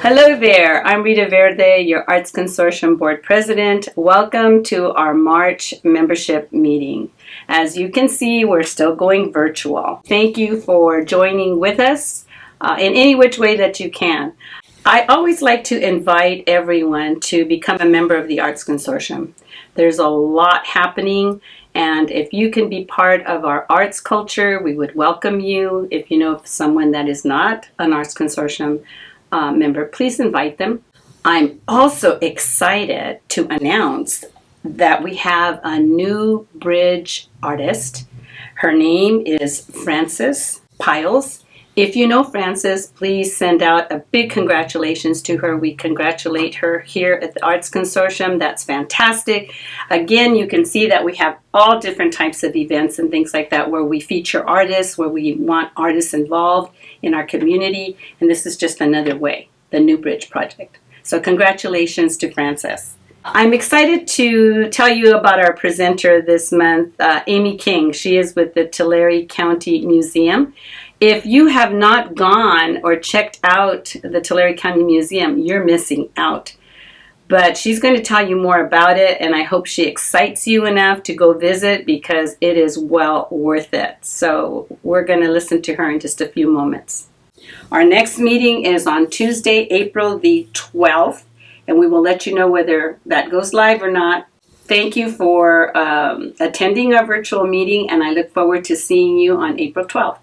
Hello there, I'm Rita Verde, your Arts Consortium Board President. Welcome to our March membership meeting. As you can see, we're still going virtual. Thank you for joining with us in any which way that you can. I always like to invite everyone to become a member of the Arts Consortium. There's a lot happening, and if you can be part of our arts culture, we would welcome you. If you know someone that is not an Arts Consortium member, please invite them. I'm also excited to announce that we have a new bridge artist. Her name is Frances Piles. If you know Frances, please send out a big congratulations to her. We congratulate her here at the Arts Consortium. That's fantastic. Again, you can see that we have all different types of events and things like that where we feature artists, where we want artists involved in our community. And this is just another way, the New Bridge Project. So congratulations to Frances. I'm excited to tell you about our presenter this month, Amy King. She is with the Tulare County Museum. If you have not gone or checked out the Tulare County Museum, you're missing out. But she's going to tell you more about it, and I hope she excites you enough to go visit because it is well worth it. So we're going to listen to her in just a few moments. Our next meeting is on Tuesday, April the 12th, and we will let you know whether that goes live or not. Thank you for attending our virtual meeting, and I look forward to seeing you on April 12th.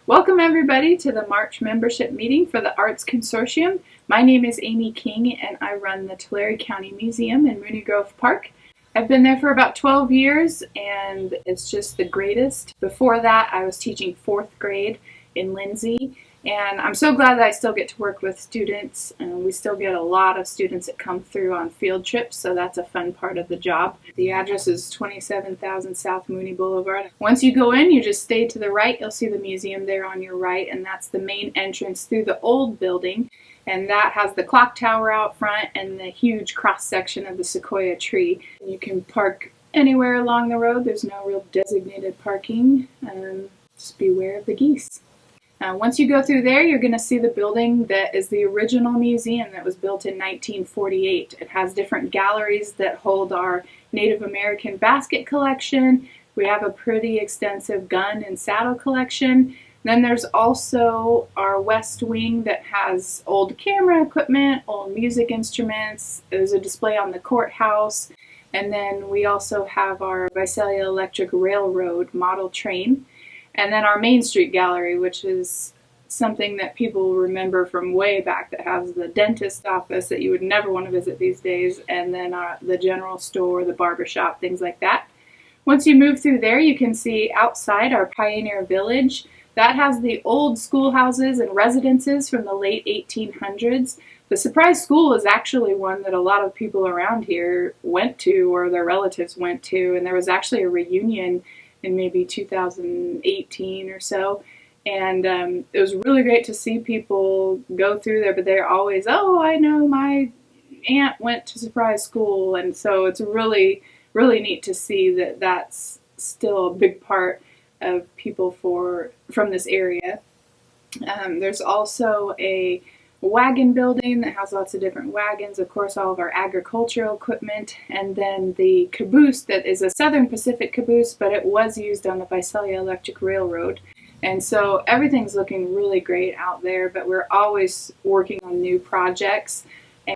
Welcome everybody to the March membership meeting for the Arts Consortium. My name is Amy King and I run the Tulare County Museum in Mooney Grove Park. I've been there for about 12 years and it's just the greatest. Before that I was teaching 4th grade in Lindsay, and I'm so glad that I still get to work with students. We still get a lot of students that come through on field trips, so that's a fun part of the job. The address is 27,000 South Mooney Boulevard. Once you go in, you just stay to the right. You'll see the museum there on your right, and that's the main entrance through the old building. And that has the clock tower out front and the huge cross-section of the sequoia tree. You can park anywhere along the road. There's no real designated parking. Just beware of the geese. Once you go through there, you're going to see the building that is the original museum that was built in 1948. It has different galleries that hold our Native American basket collection. We have a pretty extensive gun and saddle collection. Then there's also our west wing that has old camera equipment, old music instruments. There's a display on the courthouse. And then we also have our Visalia Electric Railroad model train. And then our Main Street Gallery, which is something that people remember from way back, that has the dentist office that you would never want to visit these days, and then the general store, the barber shop, things like that. Once you move through there, you can see outside our Pioneer Village. That has the old schoolhouses and residences from the late 1800s. The Surprise School is actually one that a lot of people around here went to or their relatives went to, and there was actually a reunion in maybe 2018 or so, and it was really great to see people go through there, but they're always, oh, I know my aunt went to Surprise School, and so it's really, really neat to see that that's still a big part of people from this area. There's also a wagon building that has lots of different wagons, of course all of our agricultural equipment, and then the caboose that is a Southern Pacific caboose, but it was used on the Visalia Electric Railroad. And so everything's looking really great out there, but we're always working on new projects.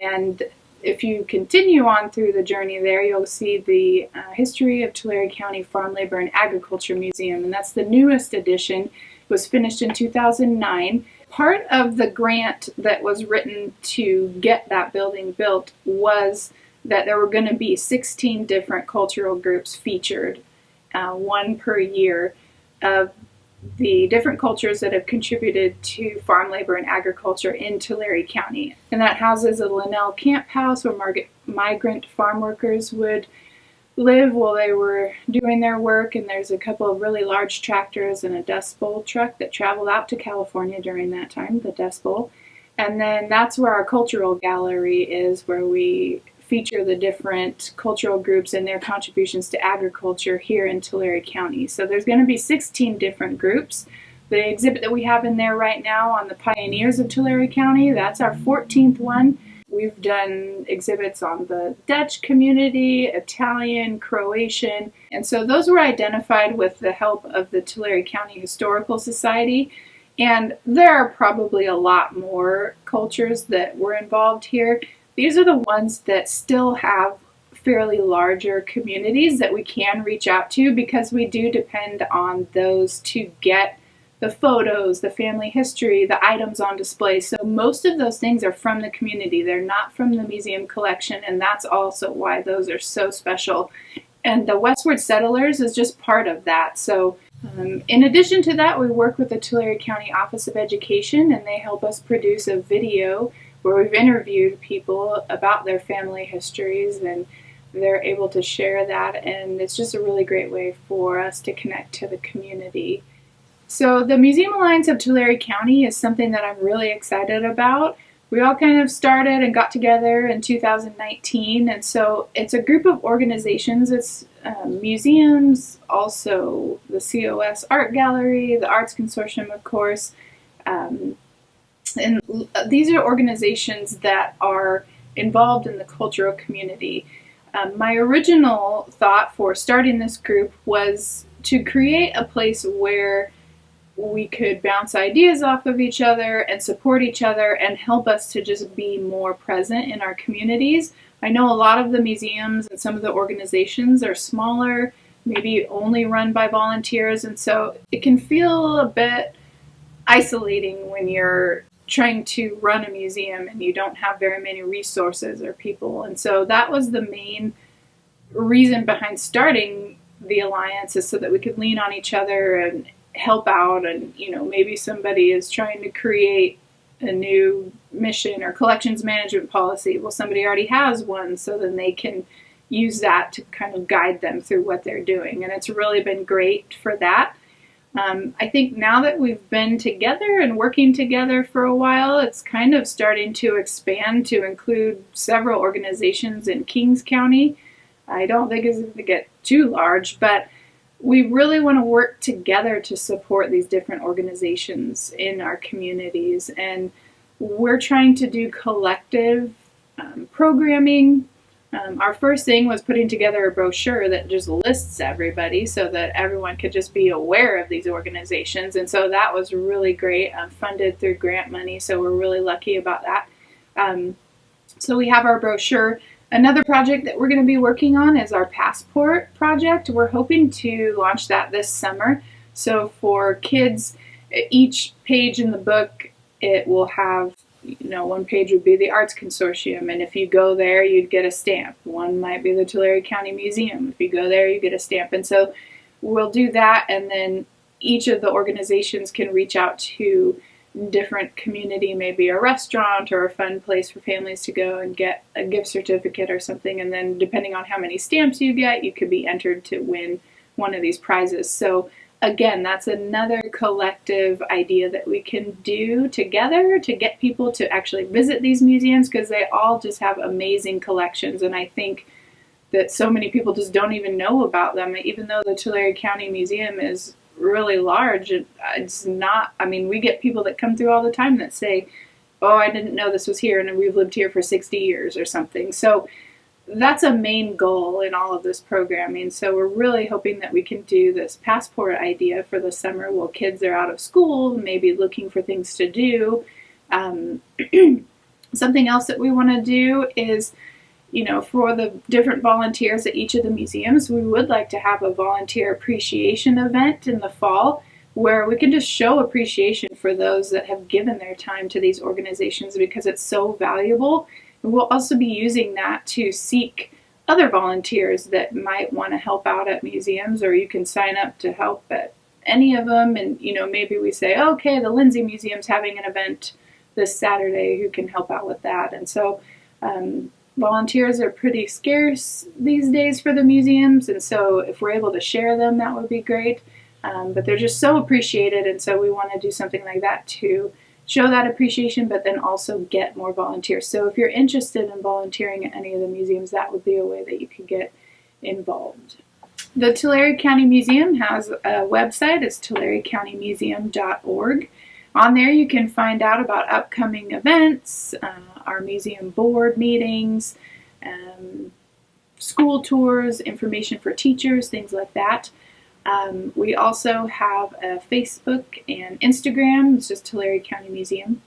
And if you continue on through the journey there, you'll see the History of Tulare County Farm Labor and Agriculture Museum, and that's the newest edition. It was finished in 2009. Part of the grant that was written to get that building built was that there were going to be 16 different cultural groups featured, one per year, of the different cultures that have contributed to farm labor and agriculture in Tulare County. And that houses a Linnell camp house where migrant farm workers would live while they were doing their work, and there's a couple of really large tractors and a Dust Bowl truck that traveled out to California during that time, the Dust Bowl. And then that's where our cultural gallery is, where we feature the different cultural groups and their contributions to agriculture here in Tulare County. So there's going to be 16 different groups. The exhibit that we have in there right now on the pioneers of Tulare County, that's our 14th one. We've done exhibits on the Dutch community, Italian, Croatian, and so those were identified with the help of the Tulare County Historical Society. And there are probably a lot more cultures that were involved here. These are the ones that still have fairly larger communities that we can reach out to, because we do depend on those to get the photos, the family history, the items on display. So most of those things are from the community. They're not from the museum collection, and that's also why those are so special. And the Westward Settlers is just part of that. So in addition to that, we work with the Tulare County Office of Education, and they help us produce a video where we've interviewed people about their family histories, and they're able to share that, and it's just a really great way for us to connect to the community. So the Museum Alliance of Tulare County is something that I'm really excited about. We all kind of started and got together in 2019, and so it's a group of organizations. It's museums, also the COS Art Gallery, the Arts Consortium, of course, and these are organizations that are involved in the cultural community. My original thought for starting this group was to create a place where we could bounce ideas off of each other and support each other and help us to just be more present in our communities. I know a lot of the museums and some of the organizations are smaller, maybe only run by volunteers, and so it can feel a bit isolating when you're trying to run a museum and you don't have very many resources or people. And so that was the main reason behind starting the alliance, is so that we could lean on each other and help out. And maybe somebody is trying to create a new mission or collections management policy. Well, somebody already has one, so then they can use that to kind of guide them through what they're doing. And it's really been great for that. I think now that we've been together and working together for a while, it's kind of starting to expand to include several organizations in Kings County. I don't think it's going to get too large, but we really want to work together to support these different organizations in our communities. And we're trying to do collective programming. Our first thing was putting together a brochure that just lists everybody so that everyone could just be aware of these organizations. And so that was really great, funded through grant money. So we're really lucky about that. So we have our brochure. Another project that we're going to be working on is our passport project. We're hoping to launch that this summer. So for kids, each page in the book, it will have, one page would be the Arts Consortium, and if you go there, you'd get a stamp. One might be the Tulare County Museum. If you go there, you get a stamp. And so we'll do that, and then each of the organizations can reach out to different community, maybe a restaurant or a fun place for families to go and get a gift certificate or something. And then depending on how many stamps you get, you could be entered to win one of these prizes. So again, that's another collective idea that we can do together to get people to actually visit these museums, because they all just have amazing collections. And I think that so many people just don't even know about them, even though the Tulare County Museum is really large. It's not, we get people that come through all the time that say, oh, I didn't know this was here, and we've lived here for 60 years or something. So that's a main goal in all of this programming. So we're really hoping that we can do this passport idea for the summer while kids are out of school, maybe looking for things to do. Something else that we want to do is, for the different volunteers at each of the museums, we would like to have a volunteer appreciation event in the fall where we can just show appreciation for those that have given their time to these organizations, because it's so valuable. And we'll also be using that to seek other volunteers that might want to help out at museums, or you can sign up to help at any of them. And, maybe we say, okay, the Lindsay Museum's having an event this Saturday, who can help out with that. And so volunteers are pretty scarce these days for the museums, and so if we're able to share them, that would be great. But they're just so appreciated, and so we want to do something like that to show that appreciation, but then also get more volunteers. So if you're interested in volunteering at any of the museums, that would be a way that you could get involved. The Tulare County Museum has a website. It's tularecountymuseum.org. On there you can find out about upcoming events, our museum board meetings, school tours, information for teachers, things like that. We also have a Facebook and Instagram. It's just Tulare County Museum.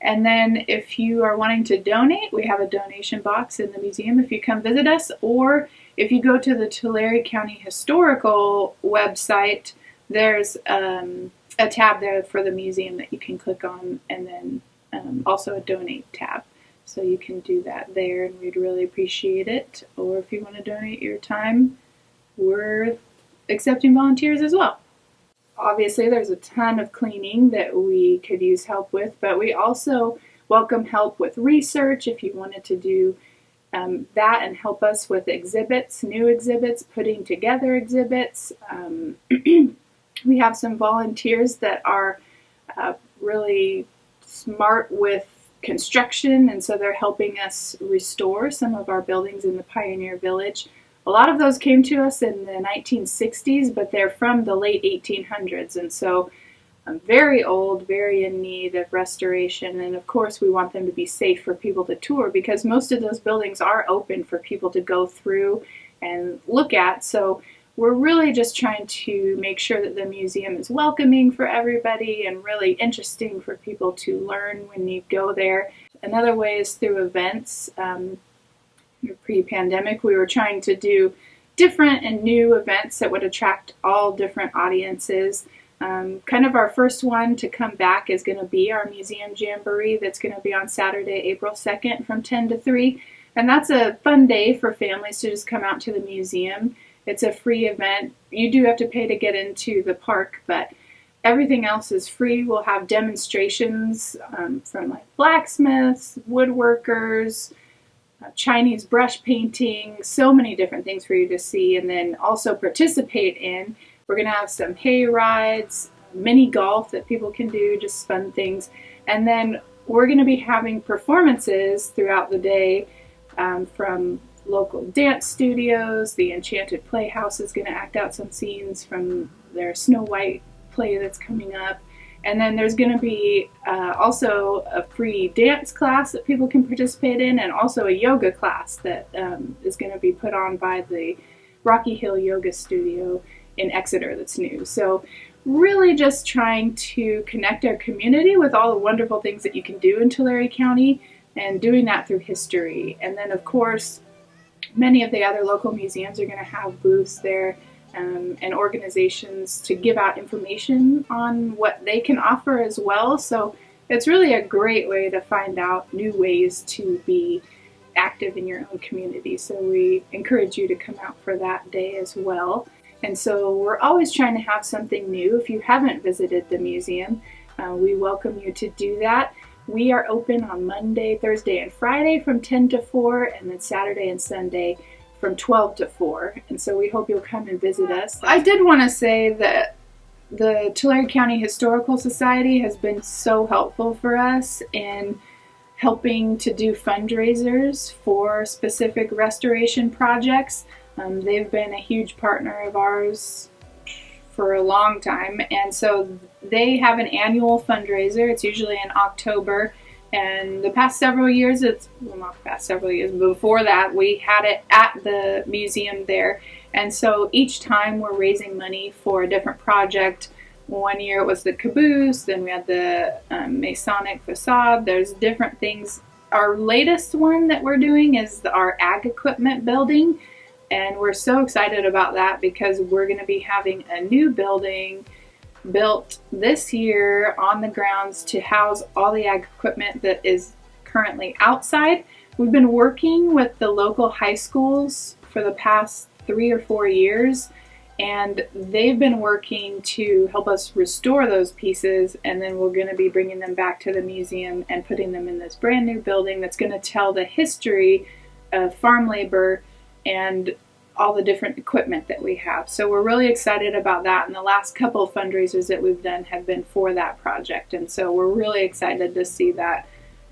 And then if you are wanting to donate, we have a donation box in the museum if you come visit us, or if you go to the Tulare County Historical website, there's a tab there for the museum that you can click on, and then also a donate tab. So you can do that there, and we'd really appreciate it. Or if you want to donate your time, we're accepting volunteers as well. Obviously, there's a ton of cleaning that we could use help with, but we also welcome help with research if you wanted to do that and help us with exhibits, new exhibits, putting together exhibits. We have some volunteers that are really smart with construction, and so they're helping us restore some of our buildings in the Pioneer Village. A lot of those came to us in the 1960s, but they're from the late 1800s, and so very old, very in need of restoration. And of course we want them to be safe for people to tour, because most of those buildings are open for people to go through and look at. So we're really just trying to make sure that the museum is welcoming for everybody and really interesting for people to learn when you go there. Another way is through events. Pre-pandemic, we were trying to do different and new events that would attract all different audiences. Kind of our first one to come back is going to be our museum jamboree that's going to be on Saturday, April 2nd from 10 to 3. And that's a fun day for families to just come out to the museum. It's a free event. You do have to pay to get into the park, but everything else is free. We'll have demonstrations from like blacksmiths, woodworkers, Chinese brush painting, so many different things for you to see and then also participate in. We're going to have some hay rides, mini golf that people can do, just fun things. And then we're going to be having performances throughout the day from local dance studios. The Enchanted Playhouse is going to act out some scenes from their Snow White play that's coming up. And then there's going to be also a free dance class that people can participate in, and also a yoga class that is going to be put on by the Rocky Hill Yoga Studio in Exeter that's new. So really just trying to connect our community with all the wonderful things that you can do in Tulare County, and doing that through history. And then of course, many of the other local museums are going to have booths there and organizations to give out information on what they can offer as well. So it's really a great way to find out new ways to be active in your own community. So we encourage you to come out for that day as well. And so we're always trying to have something new. If you haven't visited the museum, we welcome you to do that. We are open on Monday, Thursday, and Friday from 10 to 4, and then Saturday and Sunday from 12 to 4. And so we hope you'll come and visit us. I did want to say that the Tulare County Historical Society has been so helpful for us in helping to do fundraisers for specific restoration projects. They've been a huge partner of ours for a long time, and so they have an annual fundraiser. It's usually in October, and the past several years, not the past several years, but before that, we had it at the museum there. And so each time we're raising money for a different project. One year it was the caboose, then we had the Masonic facade. There's different things. Our latest one that we're doing is our ag equipment building, and we're so excited about that because we're going to be having a new building built this year on the grounds to house all the ag equipment that is currently outside. We've been working with the local high schools for the past 3 or 4 years, and they've been working to help us restore those pieces, and then we're going to be bringing them back to the museum and putting them in this brand new building that's going to tell the history of farm labor and all the different equipment that we have. So we're really excited about that, and the last couple of fundraisers that we've done have been for that project, and so we're really excited to see that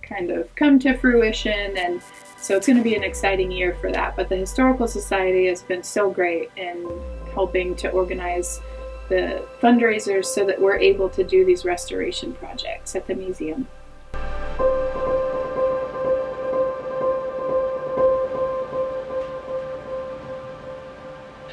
kind of come to fruition. And so it's going to be an exciting year for that. But the Historical Society has been so great in helping to organize the fundraisers so that we're able to do these restoration projects at the museum.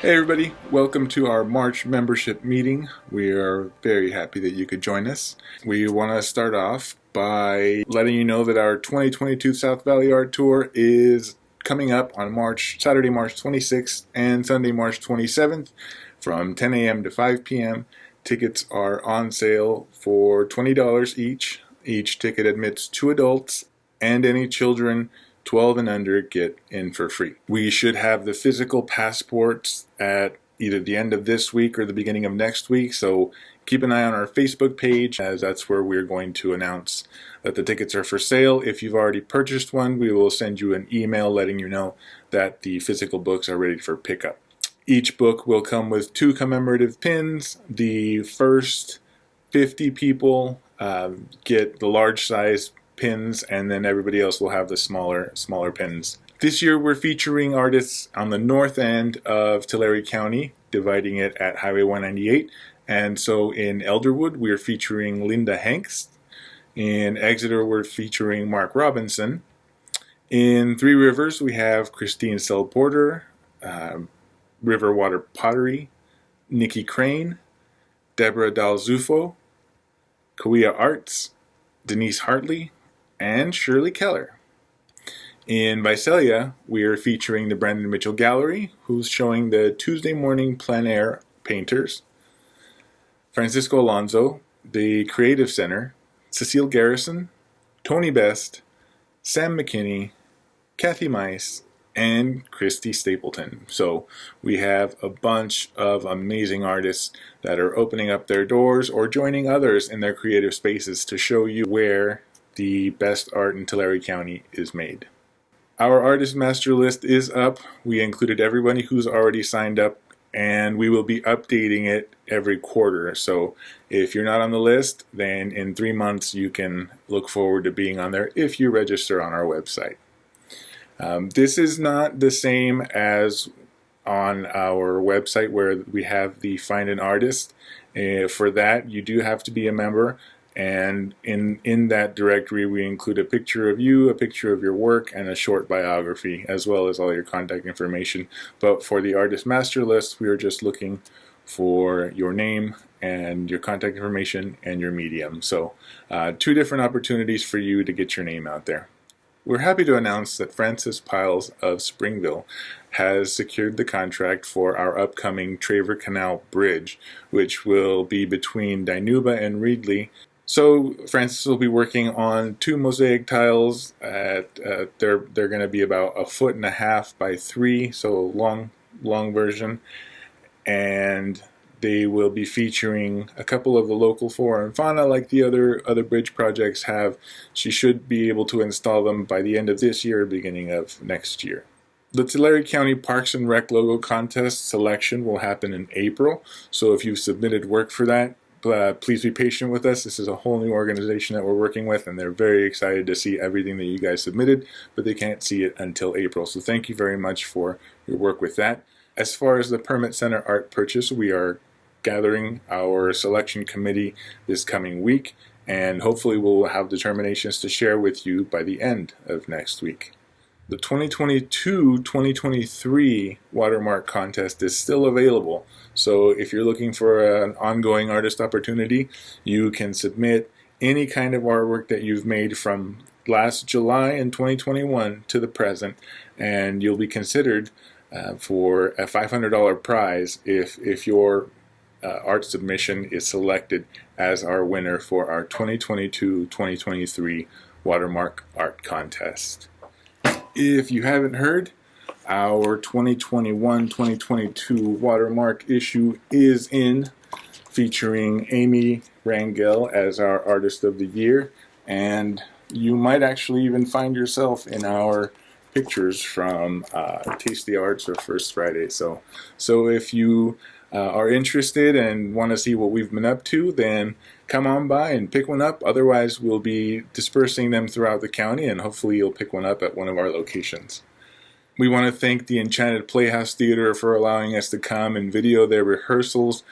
Hey everybody, welcome to our March membership meeting. We are very happy that you could join us. We want to start off by letting you know that our 2022 South Valley Art Tour is coming up on Saturday, March 26th and Sunday, March 27th from 10 a.m. to 5 p.m. Tickets are on sale for $20 each. Each ticket admits 2 adults, and any children 12 and under get in for free. We should have the physical passports at either the end of this week or the beginning of next week, so keep an eye on our Facebook page, as that's where we're going to announce that the tickets are for sale. If you've already purchased one, we will send you an email letting you know that the physical books are ready for pickup. Each book will come with 2 commemorative pins. The first 50 people get the large size pins, and then everybody else will have the smaller pins. This year we're featuring artists on the north end of Tulare County, dividing it at Highway 198. And so in Elderwood we're featuring Linda Hanks. In Exeter we're featuring Mark Robinson. In Three Rivers we have Christine Sell Porter, River Water Pottery, Nikki Crane, Deborah Dalzufo, Kauea Arts, Denise Hartley, and Shirley Keller. In Visalia, we are featuring the Brandon Mitchell Gallery, who's showing the Tuesday morning plein air painters, Francisco Alonso, the Creative Center, Cecile Garrison, Tony Best, Sam McKinney, Kathy Mice, and Christy Stapleton. So we have a bunch of amazing artists that are opening up their doors or joining others in their creative spaces to show you where the best art in Tulare County is made. Our artist master list is up. We included everybody who's already signed up, and we will be updating it every quarter. So if you're not on the list, then in 3 months you can look forward to being on there if you register on our website. This is not the same as on our website where we have the Find an Artist. For that, you do have to be a member. And in that directory, we include a picture of you, a picture of your work, and a short biography, as well as all your contact information. But for the artist master list, we are just looking for your name and your contact information and your medium. So 2 different opportunities for you to get your name out there. We're happy to announce that Francis Piles of Springville has secured the contract for our upcoming Traver Canal Bridge, which will be between Dinuba and Reedley. So Francis will be working on 2 mosaic tiles. They're going to be about 1.5 feet by 3, so long version, and they will be featuring a couple of the local flora and fauna like the other bridge projects have. She should be able to install them by the end of this year, beginning of next year. The Tulare County Parks and Rec logo contest selection will happen in April, so if you've submitted work for that, please be patient with us. This is a whole new organization that we're working with, and they're very excited to see everything that you guys submitted, but they can't see it until April. So thank you very much for your work with that. As far as the Permit Center art purchase, we are gathering our selection committee this coming week, and hopefully we'll have determinations to share with you by the end of next week. The 2022-2023 Watermark Contest is still available, so if you're looking for an ongoing artist opportunity, you can submit any kind of artwork that you've made from last July in 2021 to the present, and you'll be considered for a $500 prize if your art submission is selected as our winner for our 2022-2023 Watermark Art Contest. If you haven't heard, our 2021-2022 Watermark issue is in, featuring Amy Rangel as our Artist of the Year, and you might actually even find yourself in our pictures from Taste the Arts or First Friday. So if you are interested and want to see what we've been up to, then come on by and pick one up. Otherwise, we'll be dispersing them throughout the county, and hopefully you'll pick one up at one of our locations. We want to thank the Enchanted Playhouse Theater for allowing us to come and video their rehearsals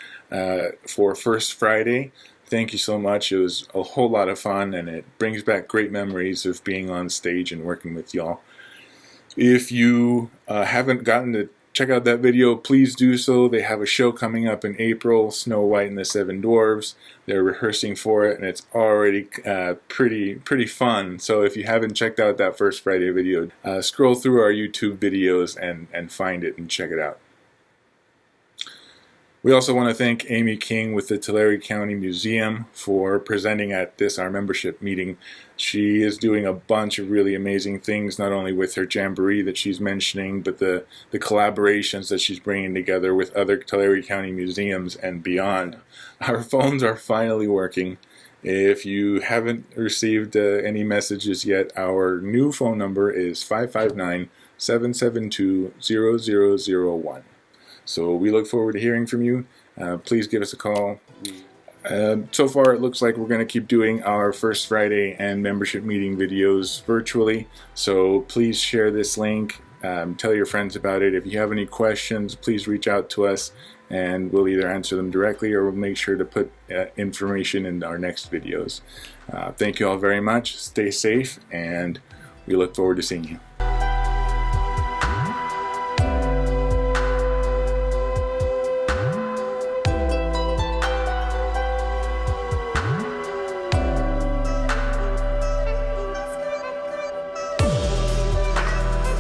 for First Friday. Thank you so much. It was a whole lot of fun, and it brings back great memories of being on stage and working with y'all. If you haven't gotten to check out that video, please do so. They have a show coming up in April, Snow White and the Seven Dwarfs. They're rehearsing for it, and it's already pretty fun. So if you haven't checked out that First Friday video, scroll through our YouTube videos and find it and check it out. We also want to thank Amy King with the Tulare County Museum for presenting at our membership meeting. She is doing a bunch of really amazing things, not only with her Jamboree that she's mentioning, but the collaborations that she's bringing together with other Tulare County museums and beyond. Our phones are finally working. If you haven't received any messages yet, our new phone number is 559-772-0001. So we look forward to hearing from you. Please give us a call. So far it looks like we're going to keep doing our First Friday and membership meeting videos virtually. So please share this link. Tell your friends about it. If you have any questions, please reach out to us and we'll either answer them directly or we'll make sure to put information in our next videos. Thank you all very much. Stay safe and we look forward to seeing you.